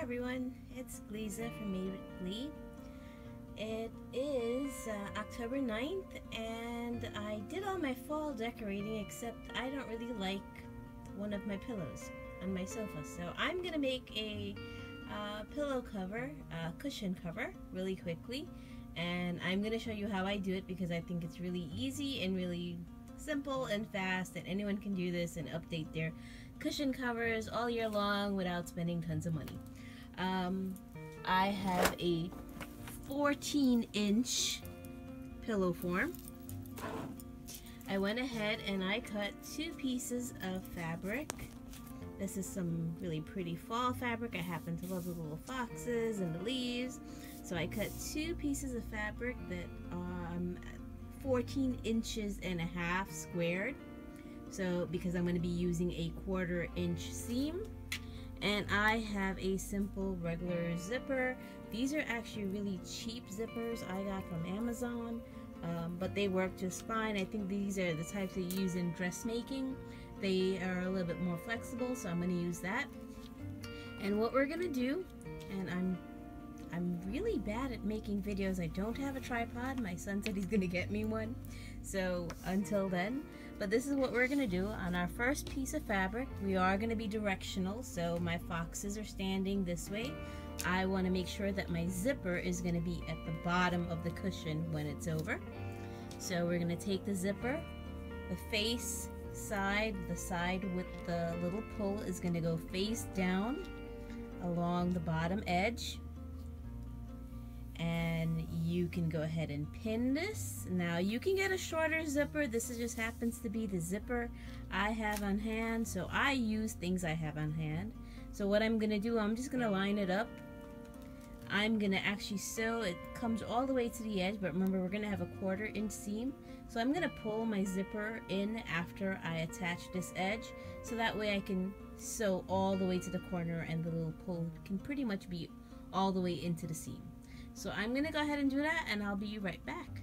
everyone, it's Lisa from Made Lee. It is October 9th and I did all my fall decorating, except I don't really like one of my pillows on my sofa. So I'm gonna make a pillow cover, cushion cover really quickly, and I'm gonna show you how I do it because I think it's really easy and really simple and fast, and anyone can do this and update their cushion covers all year long without spending tons of money. I have a 14-inch pillow form. I went ahead and I cut 2 pieces of fabric. This is some really pretty fall fabric. I happen to love the little foxes and the leaves, so I cut 2 pieces of fabric that are 14 inches and a half squared. So because I'm going to be using a 1/4 inch seam, and I have a simple regular zipper. These are actually really cheap zippers I got from Amazon, but they work just fine. I think these are the types that you use in dressmaking. They are a little bit more flexible, so I'm going to use that. And what we're going to do, and I'm really bad at making videos. I don't have a tripod. My son said he's going to get me one, so until then. But this is what we're going to do. On our first piece of fabric, we are going to be directional, so my foxes are standing this way. I want to make sure that my zipper is going to be at the bottom of the cushion when it's over. So we're going to take the zipper, the face side, the side with the little pull is going to go face down along the bottom edge. And you can go ahead and pin this. Now you can get a shorter zipper. This just happens to be the zipper I have on hand, so I use things I have on hand. So what I'm gonna do, I'm just gonna line it up. I'm gonna actually sew, it comes all the way to the edge, but remember we're gonna have a 1/4 inch seam. So I'm gonna pull my zipper in after I attach this edge, so that way I can sew all the way to the corner and the little pull can pretty much be all the way into the seam. So I'm gonna go ahead and do that, and I'll be right back.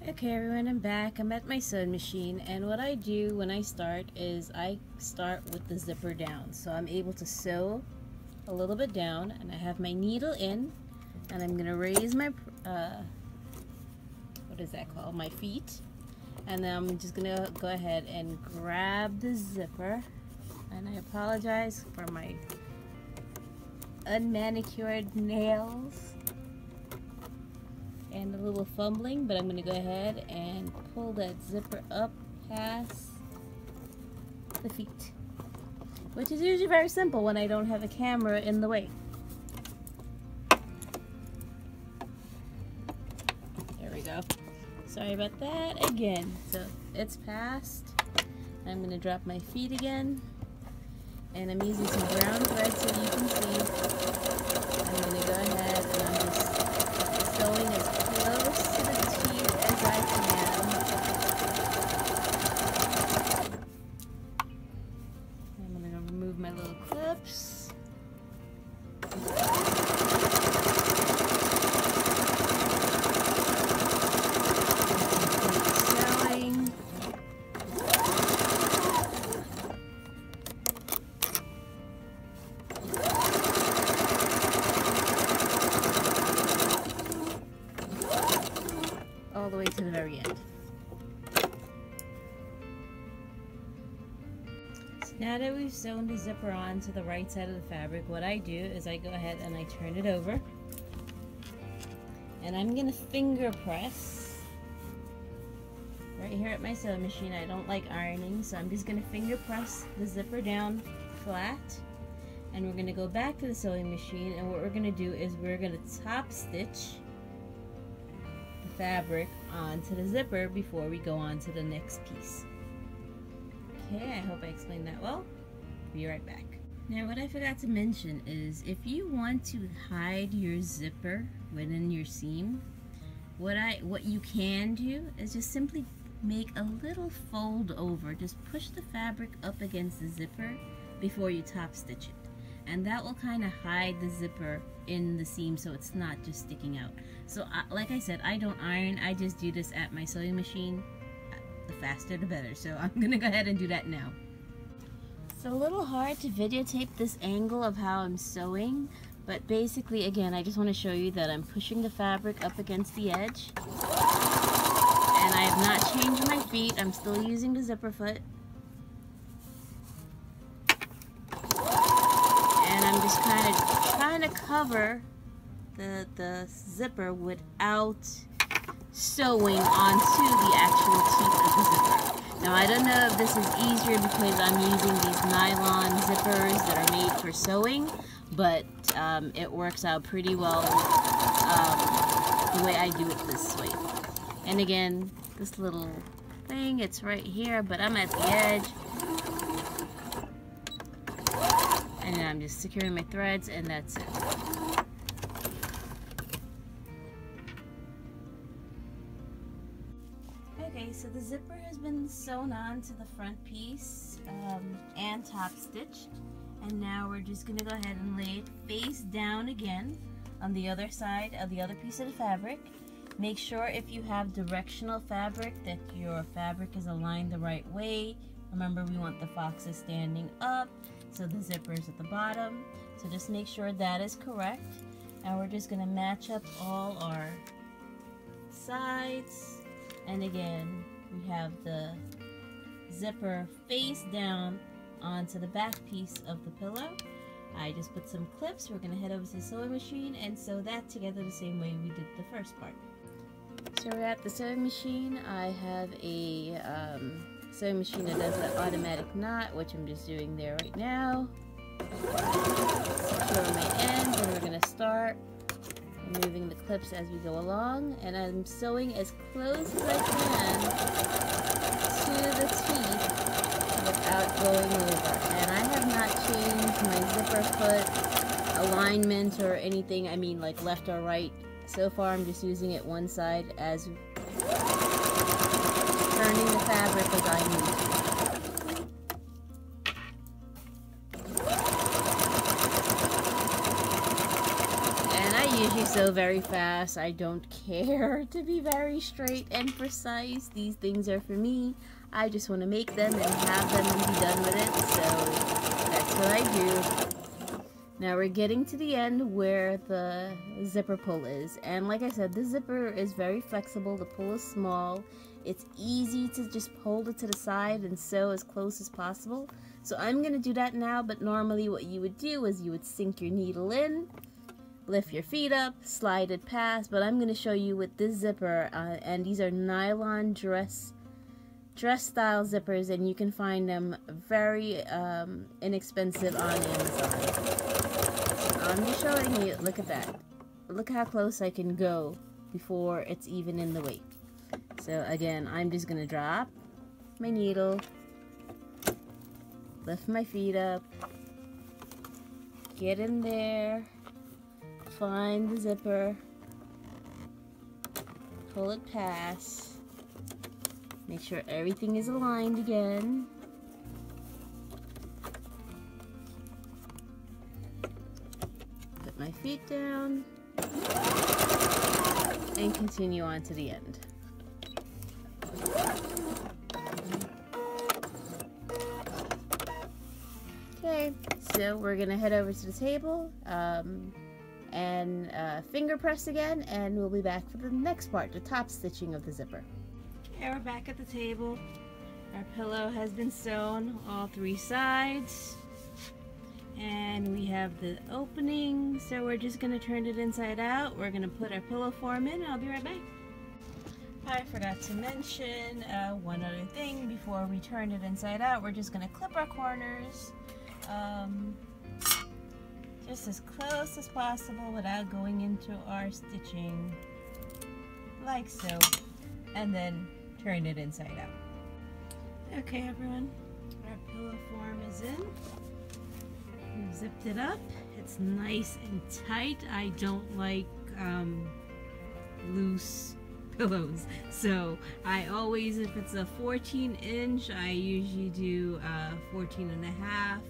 Okay everyone, I'm back. I'm at my sewing machine, and what I do when I start is I start with the zipper down. So I'm able to sew a little bit down, and I have my needle in, and I'm gonna raise my, what is that called? My feet. And then I'm just gonna go ahead and grab the zipper, and I apologize for my unmanicured nails and a little fumbling, but I'm going to go ahead and pull that zipper up past the feet, which is usually very simple when I don't have a camera in the way. There we go. Sorry about that again. So it's past. I'm going to drop my feet again, and I'm using some brown thread so you can see. I'm going to go ahead and I'm just sewing as close to the teeth as I can. I'm going to remove my little clips. Sewing. All the way to the very end. So now that we've sewn the zipper on to the right side of the fabric, what I do is I go ahead and I turn it over, and I'm gonna finger press right here at my sewing machine. I don't like ironing, so I'm just gonna finger press the zipper down flat, and we're gonna go back to the sewing machine, and what we're gonna do is we're gonna top stitch fabric onto the zipper before we go on to the next piece. Okay, I hope I explained that well. Be right back. Now what I forgot to mention is if you want to hide your zipper within your seam, what you can do is just simply make a little fold over. Just push the fabric up against the zipper before you top stitch it, and that will kind of hide the zipper in the seam so it's not just sticking out. So like I said, I don't iron, I just do this at my sewing machine. The faster the better, so I'm gonna go ahead and do that now. It's a little hard to videotape this angle of how I'm sewing, but basically, again, I just want to show you that I'm pushing the fabric up against the edge. And I have not changed my feet. I'm still using the zipper foot. And I'm just kind of trying to cover the zipper without sewing onto the actual teeth of the zipper. Now I don't know if this is easier because I'm using these nylon zippers that are made for sewing, but it works out pretty well the way I do it this way. And again, this little thing, it's right here, but I'm at the edge. And then I'm just securing my threads, and that's it. Okay, so the zipper has been sewn on to the front piece and top stitched. And now we're just going to go ahead and lay it face down again on the other side of the other piece of the fabric. Make sure if you have directional fabric that your fabric is aligned the right way. Remember, we want the foxes standing up, so the zipper is at the bottom. So just make sure that is correct. And we're just going to match up all our sides. And again, we have the zipper face down onto the back piece of the pillow. I just put some clips. We're going to head over to the sewing machine and sew that together the same way we did the first part. So we're at the sewing machine. I have a sewing machine that does the automatic knot, which I'm just doing there right now. Secure my ends, and we're going to start removing the clips as we go along. And I'm sewing as close as I can to the teeth without going over. And I have not changed my zipper foot alignment or anything, I mean like left or right. So far I'm just using it one side as turning the fabric as I need to. And I usually sew very fast. I don't care to be very straight and precise. These things are for me. I just want to make them and have them and be done with it, so that's what I do. Now we're getting to the end where the zipper pull is, and like I said, the zipper is very flexible. The pull is small. It's easy to just hold it to the side and sew as close as possible. So I'm going to do that now, but normally what you would do is you would sink your needle in, lift your feet up, slide it past, but I'm going to show you with this zipper, and these are nylon dress style zippers, and you can find them very inexpensive on Amazon. I'm just showing you, look at that. Look how close I can go before it's even in the way. So again, I'm just going to drop my needle, lift my feet up, get in there, find the zipper, pull it past, make sure everything is aligned again. Put my feet down and continue on to the end. Okay, so we're gonna head over to the table and finger press again, and we'll be back for the next part, the top stitching of the zipper. Okay, we're back at the table. Our pillow has been sewn all three sides, and we have the opening, so we're just going to turn it inside out. We're going to put our pillow form in, and I'll be right back. I forgot to mention one other thing before we turn it inside out. We're just going to clip our corners just as close as possible without going into our stitching, like so, and then turn it inside out. Okay everyone, our pillow form is in. We've zipped it up. It's nice and tight. I don't like loose pillows, so I always, if it's a 14-inch, I usually do 14.5.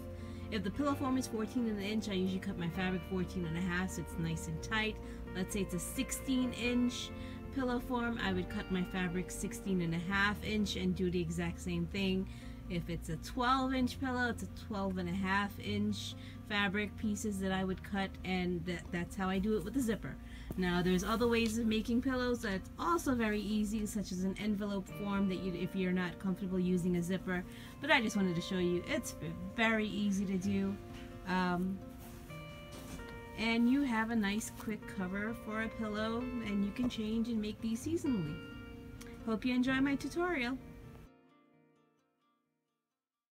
If the pillow form is 14 1/4, I usually cut my fabric 14 1/2, so it's nice and tight. Let's say it's a 16-inch pillow form, I would cut my fabric 16.5 inch and do the exact same thing. If it's a 12-inch pillow, it's a 12.5-inch fabric pieces that I would cut, and that's how I do it with the zipper. Now there's other ways of making pillows that's also very easy, such as an envelope form that if you're not comfortable using a zipper, but I just wanted to show you it's very easy to do. And you have a nice quick cover for a pillow, and you can change and make these seasonally. Hope you enjoy my tutorial.